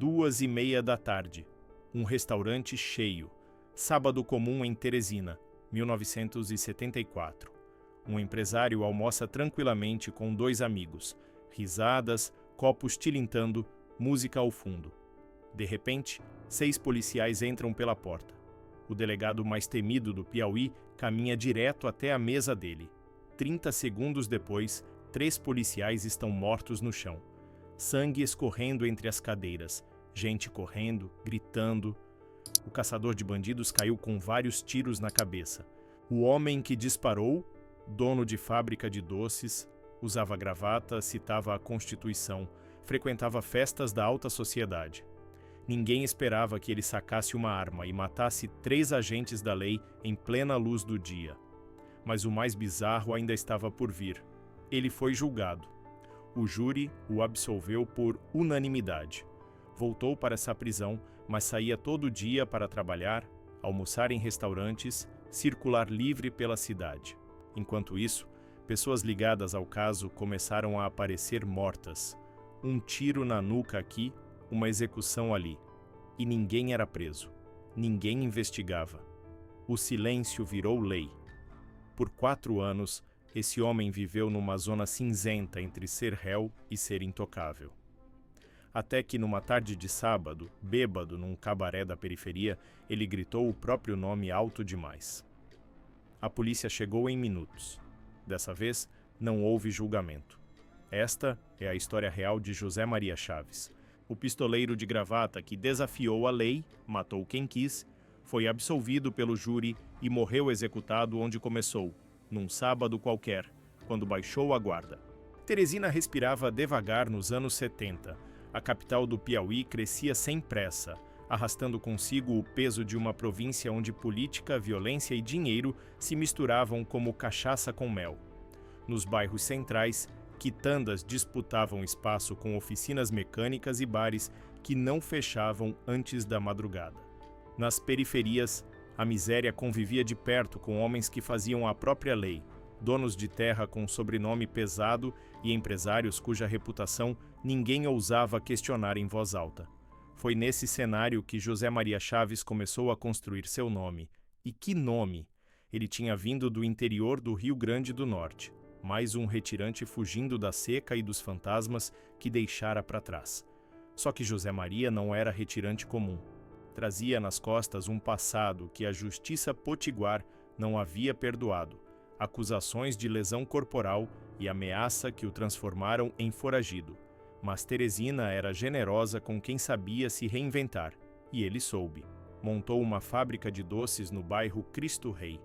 2:30 da tarde. Um restaurante cheio. Sábado comum em Teresina, 1974. Um empresário almoça tranquilamente com 2 amigos. Risadas, copos tilintando, música ao fundo. De repente, 6 policiais entram pela porta. O delegado mais temido do Piauí caminha direto até a mesa dele. 30 segundos depois, 3 policiais estão mortos no chão. Sangue escorrendo entre as cadeiras. Gente correndo, gritando. O caçador de bandidos caiu com vários tiros na cabeça. O homem que disparou, dono de fábrica de doces, usava gravata, citava a Constituição, frequentava festas da alta sociedade. Ninguém esperava que ele sacasse uma arma e matasse 3 agentes da lei em plena luz do dia. Mas o mais bizarro ainda estava por vir. Ele foi julgado. O júri o absolveu por unanimidade. Voltou para essa prisão, mas saía todo dia para trabalhar, almoçar em restaurantes, circular livre pela cidade. Enquanto isso, pessoas ligadas ao caso começaram a aparecer mortas. Um tiro na nuca aqui, uma execução ali. E ninguém era preso. Ninguém investigava. O silêncio virou lei. Por 4 anos, esse homem viveu numa zona cinzenta entre ser réu e ser intocável. Até que numa tarde de sábado, bêbado num cabaré da periferia, ele gritou o próprio nome alto demais. A polícia chegou em minutos. Dessa vez, não houve julgamento. Esta é a história real de José Maria Chaves. O pistoleiro de gravata que desafiou a lei, matou quem quis, foi absolvido pelo júri e morreu executado onde começou, num sábado qualquer, quando baixou a guarda. Teresina respirava devagar nos anos 70. A capital do Piauí crescia sem pressa, arrastando consigo o peso de uma província onde política, violência e dinheiro se misturavam como cachaça com mel. Nos bairros centrais, quitandas disputavam espaço com oficinas mecânicas e bares que não fechavam antes da madrugada. Nas periferias, a miséria convivia de perto com homens que faziam a própria lei, donos de terra com sobrenome pesado e empresários cuja reputação ninguém ousava questionar em voz alta. Foi nesse cenário que José Maria Chaves começou a construir seu nome. E que nome! Ele tinha vindo do interior do Rio Grande do Norte, mais um retirante fugindo da seca e dos fantasmas que deixara para trás. Só que José Maria não era retirante comum. Trazia nas costas um passado que a justiça potiguar não havia perdoado, acusações de lesão corporal e ameaça que o transformaram em foragido. Mas Teresina era generosa com quem sabia se reinventar, e ele soube. Montou uma fábrica de doces no bairro Cristo Rei.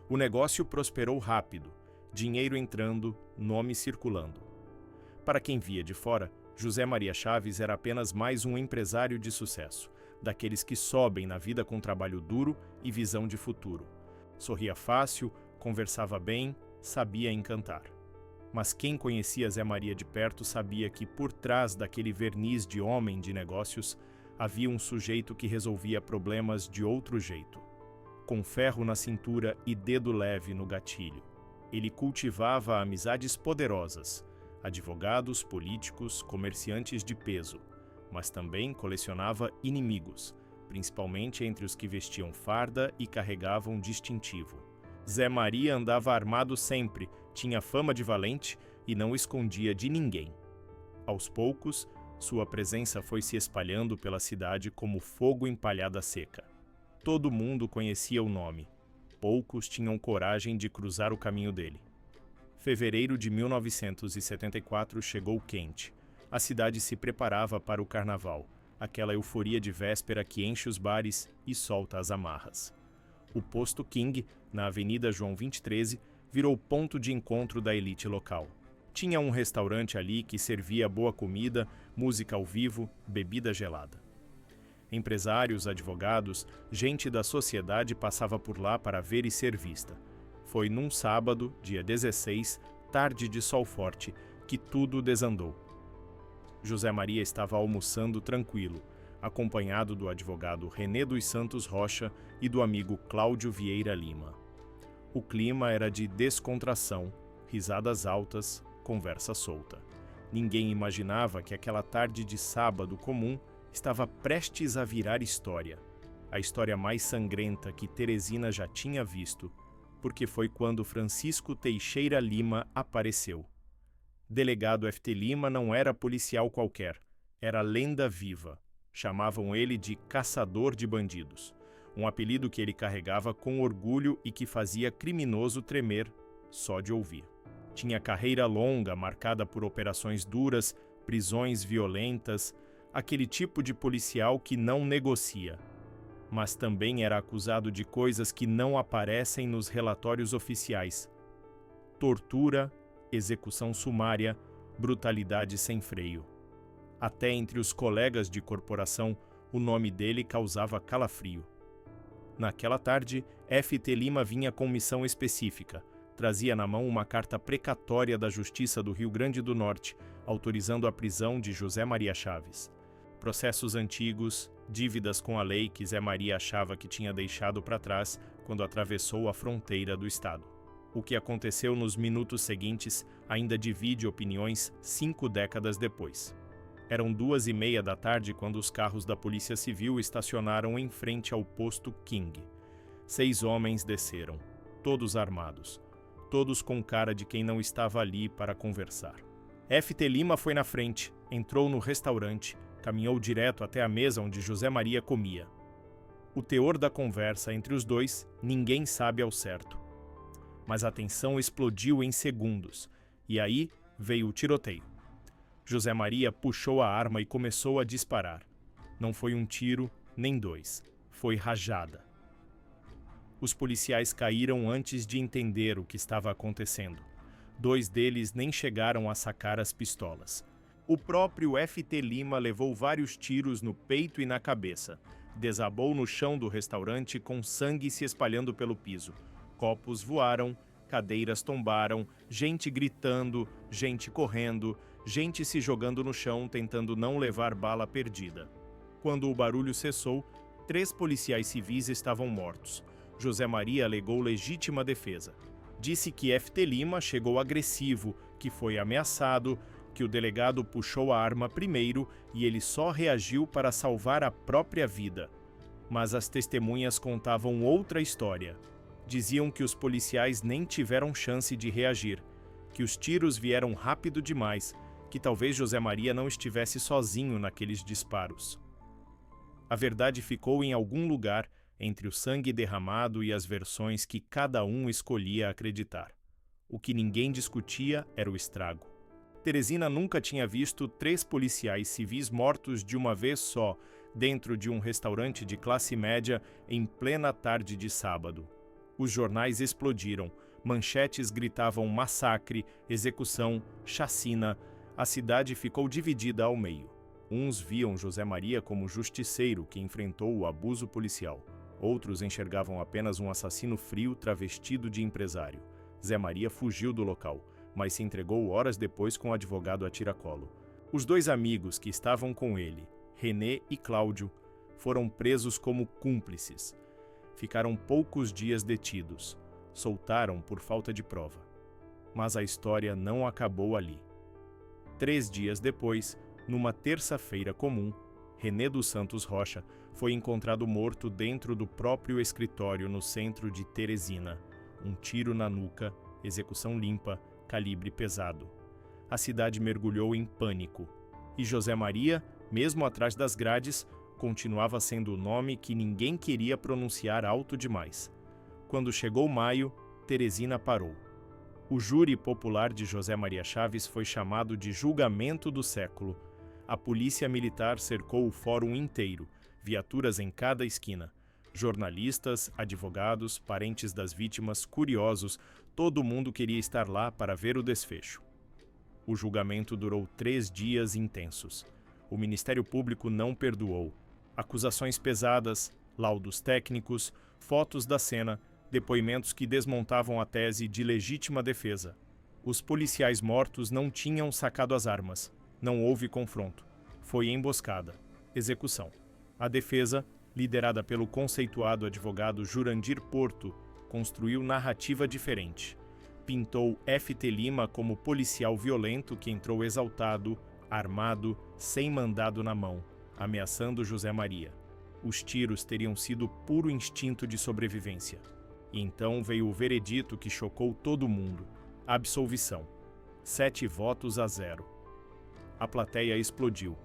O negócio prosperou rápido, dinheiro entrando, nome circulando. Para quem via de fora, José Maria Chaves era apenas mais um empresário de sucesso, daqueles que sobem na vida com trabalho duro e visão de futuro. Sorria fácil, conversava bem, sabia encantar. Mas quem conhecia Zé Maria de perto sabia que por trás daquele verniz de homem de negócios havia um sujeito que resolvia problemas de outro jeito. Com ferro na cintura e dedo leve no gatilho. Ele cultivava amizades poderosas, advogados, políticos, comerciantes de peso, mas também colecionava inimigos, principalmente entre os que vestiam farda e carregavam distintivo. Zé Maria andava armado sempre, tinha fama de valente e não escondia de ninguém. Aos poucos, sua presença foi se espalhando pela cidade como fogo em palhada seca. Todo mundo conhecia o nome. Poucos tinham coragem de cruzar o caminho dele. Fevereiro de 1974 chegou quente. A cidade se preparava para o carnaval, aquela euforia de véspera que enche os bares e solta as amarras. O posto King, na Avenida João 2013, virou ponto de encontro da elite local. Tinha um restaurante ali que servia boa comida, música ao vivo, bebida gelada. Empresários, advogados, gente da sociedade passava por lá para ver e ser vista. Foi num sábado, dia 16, tarde de sol forte, que tudo desandou. José Maria estava almoçando tranquilo, acompanhado do advogado René dos Santos Rocha e do amigo Cláudio Vieira Lima. O clima era de descontração, risadas altas, conversa solta. Ninguém imaginava que aquela tarde de sábado comum estava prestes a virar história. A história mais sangrenta que Teresina já tinha visto, porque foi quando Francisco Teixeira Lima apareceu. Delegado F.T. Lima não era policial qualquer, era lenda viva. Chamavam ele de Caçador de Bandidos, um apelido que ele carregava com orgulho e que fazia criminoso tremer só de ouvir. Tinha carreira longa, marcada por operações duras, prisões violentas, aquele tipo de policial que não negocia. Mas também era acusado de coisas que não aparecem nos relatórios oficiais: tortura, execução sumária, brutalidade sem freio. Até entre os colegas de corporação, o nome dele causava calafrio. Naquela tarde, F.T. Lima vinha com missão específica. Trazia na mão uma carta precatória da Justiça do Rio Grande do Norte, autorizando a prisão de José Maria Chaves. Processos antigos, dívidas com a lei que Zé Maria achava que tinha deixado para trás quando atravessou a fronteira do estado. O que aconteceu nos minutos seguintes ainda divide opiniões 5 décadas depois. Eram 2:30 da tarde quando os carros da Polícia Civil estacionaram em frente ao posto King. 6 homens desceram, todos armados, todos com cara de quem não estava ali para conversar. F.T. Lima foi na frente, entrou no restaurante, caminhou direto até a mesa onde José Maria comia. O teor da conversa entre os dois ninguém sabe ao certo. Mas a tensão explodiu em segundos, e aí veio o tiroteio. José Maria puxou a arma e começou a disparar. Não foi um tiro, nem 2. Foi rajada. Os policiais caíram antes de entender o que estava acontecendo. 2 deles nem chegaram a sacar as pistolas. O próprio F.T. Lima levou vários tiros no peito e na cabeça. Desabou no chão do restaurante com sangue se espalhando pelo piso. Copos voaram, cadeiras tombaram, gente gritando, gente correndo, gente se jogando no chão tentando não levar bala perdida. Quando o barulho cessou, 3 policiais civis estavam mortos. José Maria alegou legítima defesa. Disse que F.T. Lima chegou agressivo, que foi ameaçado, que o delegado puxou a arma primeiro e ele só reagiu para salvar a própria vida. Mas as testemunhas contavam outra história. Diziam que os policiais nem tiveram chance de reagir, que os tiros vieram rápido demais, que talvez José Maria não estivesse sozinho naqueles disparos. A verdade ficou em algum lugar entre o sangue derramado e as versões que cada um escolhia acreditar. O que ninguém discutia era o estrago. Teresina nunca tinha visto 3 policiais civis mortos de uma vez só, dentro de um restaurante de classe média em plena tarde de sábado. Os jornais explodiram, manchetes gritavam massacre, execução, chacina. A cidade ficou dividida ao meio. Uns viam José Maria como justiceiro que enfrentou o abuso policial. Outros enxergavam apenas um assassino frio travestido de empresário. Zé Maria fugiu do local, mas se entregou horas depois com o advogado a tiracolo. Os 2 amigos que estavam com ele, René e Cláudio, foram presos como cúmplices. Ficaram poucos dias detidos. Soltaram por falta de prova. Mas a história não acabou ali. 3 dias depois, numa terça-feira comum, René dos Santos Rocha foi encontrado morto dentro do próprio escritório no centro de Teresina. Um tiro na nuca, execução limpa, calibre pesado. A cidade mergulhou em pânico. E José Maria, mesmo atrás das grades, continuava sendo o nome que ninguém queria pronunciar alto demais. Quando chegou maio, Teresina parou. O júri popular de José Maria Chaves foi chamado de julgamento do século. A polícia militar cercou o fórum inteiro, viaturas em cada esquina. Jornalistas, advogados, parentes das vítimas, curiosos, todo mundo queria estar lá para ver o desfecho. O julgamento durou 3 dias intensos. O Ministério Público não perdoou. Acusações pesadas, laudos técnicos, fotos da cena, depoimentos que desmontavam a tese de legítima defesa. Os policiais mortos não tinham sacado as armas. Não houve confronto. Foi emboscada. Execução. A defesa, liderada pelo conceituado advogado Jurandir Porto, construiu narrativa diferente. Pintou F.T. Lima como policial violento que entrou exaltado, armado, sem mandado na mão, ameaçando José Maria. Os tiros teriam sido puro instinto de sobrevivência. E então veio o veredito que chocou todo mundo: absolvição. 7 votos a 0. A plateia explodiu.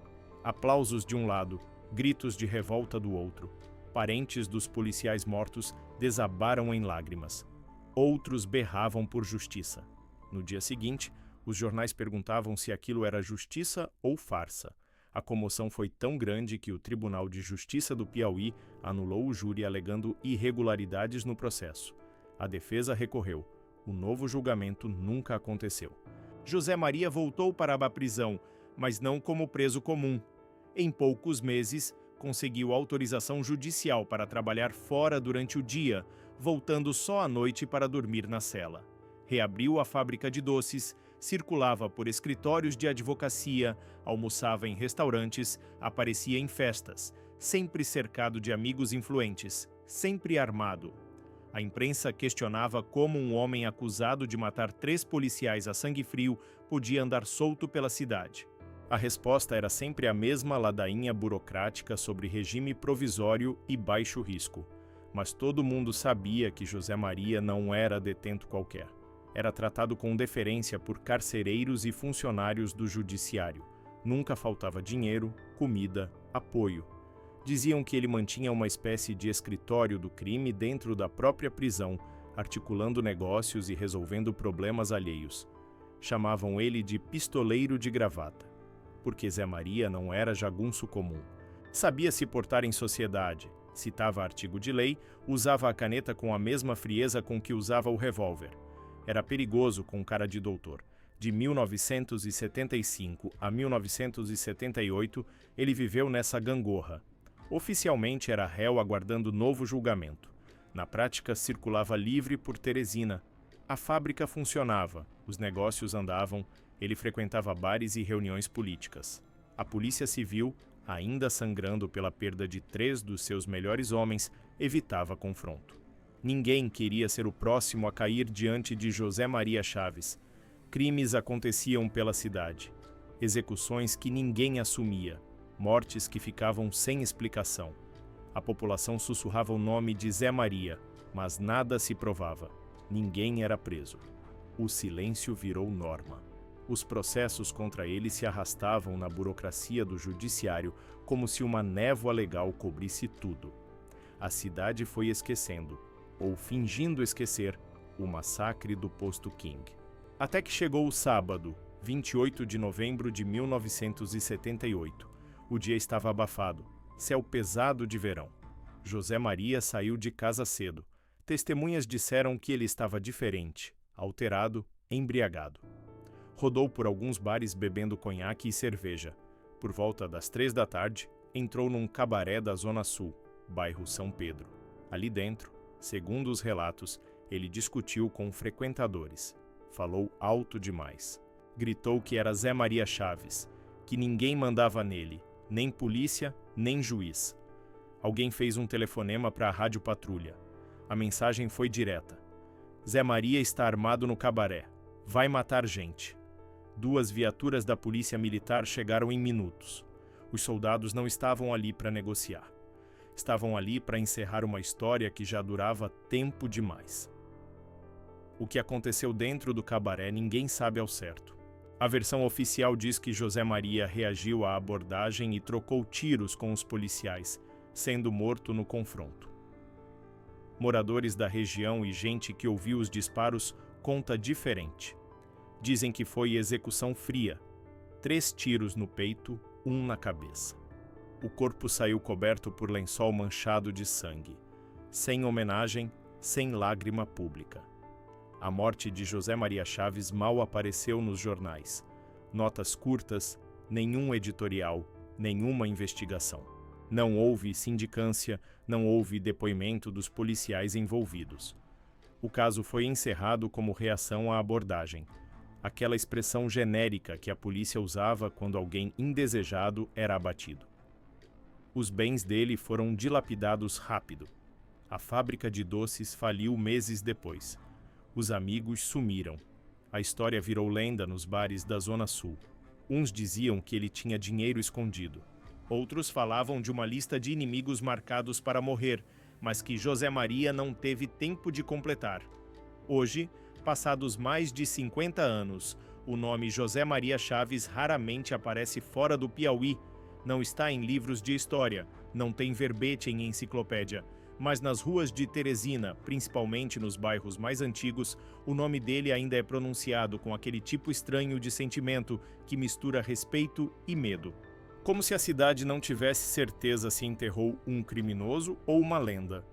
Aplausos de um lado, gritos de revolta do outro. Parentes dos policiais mortos desabaram em lágrimas. Outros berravam por justiça. No dia seguinte, os jornais perguntavam se aquilo era justiça ou farsa. A comoção foi tão grande que o Tribunal de Justiça do Piauí anulou o júri alegando irregularidades no processo. A defesa recorreu. O novo julgamento nunca aconteceu. José Maria voltou para a prisão, mas não como preso comum. Em poucos meses, conseguiu autorização judicial para trabalhar fora durante o dia, voltando só à noite para dormir na cela. Reabriu a fábrica de doces, circulava por escritórios de advocacia, almoçava em restaurantes, aparecia em festas, sempre cercado de amigos influentes, sempre armado. A imprensa questionava como um homem acusado de matar 3 policiais a sangue frio podia andar solto pela cidade. A resposta era sempre a mesma ladainha burocrática sobre regime provisório e baixo risco. Mas todo mundo sabia que José Maria não era detento qualquer. Era tratado com deferência por carcereiros e funcionários do judiciário. Nunca faltava dinheiro, comida, apoio. Diziam que ele mantinha uma espécie de escritório do crime dentro da própria prisão, articulando negócios e resolvendo problemas alheios. Chamavam ele de pistoleiro de gravata, porque Zé Maria não era jagunço comum. Sabia se portar em sociedade, citava artigo de lei, usava a caneta com a mesma frieza com que usava o revólver. Era perigoso com cara de doutor. De 1975 a 1978, ele viveu nessa gangorra. Oficialmente era réu aguardando novo julgamento. Na prática, circulava livre por Teresina. A fábrica funcionava, os negócios andavam, ele frequentava bares e reuniões políticas. A Polícia Civil, ainda sangrando pela perda de 3 dos seus melhores homens, evitava confronto. Ninguém queria ser o próximo a cair diante de José Maria Chaves. Crimes aconteciam pela cidade. Execuções que ninguém assumia. Mortes que ficavam sem explicação. A população sussurrava o nome de Zé Maria, mas nada se provava. Ninguém era preso. O silêncio virou norma. Os processos contra ele se arrastavam na burocracia do judiciário como se uma névoa legal cobrisse tudo. A cidade foi esquecendo, ou fingindo esquecer, o massacre do Posto King. Até que chegou o sábado, 28 de novembro de 1978. O dia estava abafado, céu pesado de verão. José Maria saiu de casa cedo. Testemunhas disseram que ele estava diferente, alterado, embriagado. Rodou por alguns bares bebendo conhaque e cerveja. Por volta das 3 da tarde, entrou num cabaré da Zona Sul, bairro São Pedro. Ali dentro, segundo os relatos, ele discutiu com frequentadores. Falou alto demais. Gritou que era Zé Maria Chaves, que ninguém mandava nele, nem polícia, nem juiz. Alguém fez um telefonema para a Rádio Patrulha. A mensagem foi direta. Zé Maria está armado no cabaré. Vai matar gente. 2 viaturas da Polícia Militar chegaram em minutos. Os soldados não estavam ali para negociar. Estavam ali para encerrar uma história que já durava tempo demais. O que aconteceu dentro do cabaré ninguém sabe ao certo. A versão oficial diz que José Maria reagiu à abordagem e trocou tiros com os policiais, sendo morto no confronto. Moradores da região e gente que ouviu os disparos conta diferente. Dizem que foi execução fria. 3 tiros no peito, 1 na cabeça. O corpo saiu coberto por lençol manchado de sangue. Sem homenagem, sem lágrima pública. A morte de José Maria Chaves mal apareceu nos jornais. Notas curtas, nenhum editorial, nenhuma investigação. Não houve sindicância, não houve depoimento dos policiais envolvidos. O caso foi encerrado como reação à abordagem. Aquela expressão genérica que a polícia usava quando alguém indesejado era abatido. Os bens dele foram dilapidados rápido. A fábrica de doces faliu meses depois. Os amigos sumiram. A história virou lenda nos bares da Zona Sul. Uns diziam que ele tinha dinheiro escondido. Outros falavam de uma lista de inimigos marcados para morrer, mas que José Maria não teve tempo de completar. Hoje, passados mais de 50 anos, o nome José Maria Chaves raramente aparece fora do Piauí, não está em livros de história, não tem verbete em enciclopédia, mas nas ruas de Teresina, principalmente nos bairros mais antigos, o nome dele ainda é pronunciado com aquele tipo estranho de sentimento que mistura respeito e medo. Como se a cidade não tivesse certeza se enterrou um criminoso ou uma lenda.